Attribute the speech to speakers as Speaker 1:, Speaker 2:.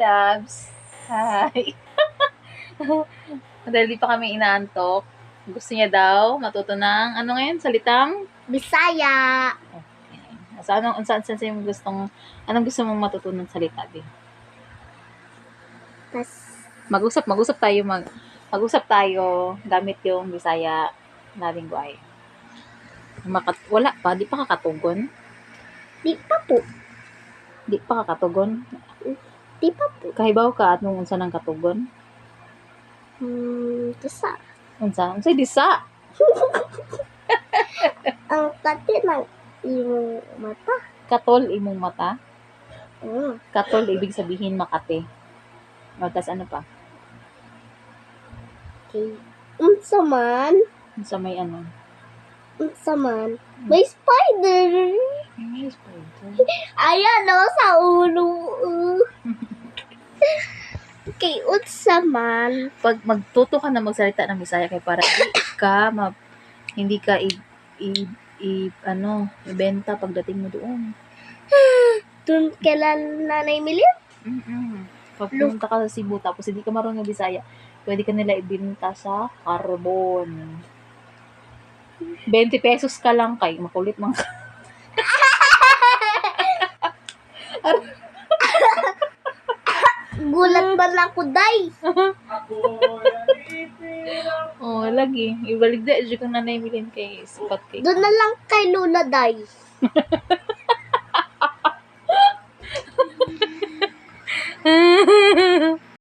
Speaker 1: Loves. Hi. Dahil di pa kami inaantok. Gusto niya daw matuto ng ano ngayon? Salitang?
Speaker 2: Bisaya.
Speaker 1: Okay. So, anong gusto mong matutunan salita, Bi?
Speaker 2: Tas,
Speaker 1: Mag-usap tayo gamit yung Bisaya na lingwahe. Wala pa, di pa kakatugon.
Speaker 2: di pa po.
Speaker 1: Di pa kakatugon.
Speaker 2: Di pa po.
Speaker 1: Kahibaw ka at nung unsa ng katugon.
Speaker 2: Tasa.
Speaker 1: Unsay disa?
Speaker 2: Ang kati ng iyong mata.
Speaker 1: Katol imong mata.
Speaker 2: Mm.
Speaker 1: Katol ibig sabihin makate. O, tas ano pa?
Speaker 2: Okay. Unsa man.
Speaker 1: Sa may ano?
Speaker 2: Unsa man. May spider.
Speaker 1: May spider.
Speaker 2: Ayan o, sa ulo. Okay, unsa man.
Speaker 1: Pag magtuto ka na magsalita ng Bisaya kay para hindi ka ibenta pagdating mo doon.
Speaker 2: Dun kailan Nanay Millie?
Speaker 1: Pag pumunta ka sa Cebu tapos hindi ka marunong ng Bisaya, pwede ka nila ibenta sa Carbon. 20 pesos ka lang kay makulit man ka.
Speaker 2: Gulat man ako, day.
Speaker 1: Oh, lagi. Ibalik da dyan kung Nanay Milin kay sipat kay.
Speaker 2: Doon na lang kay Lola, day.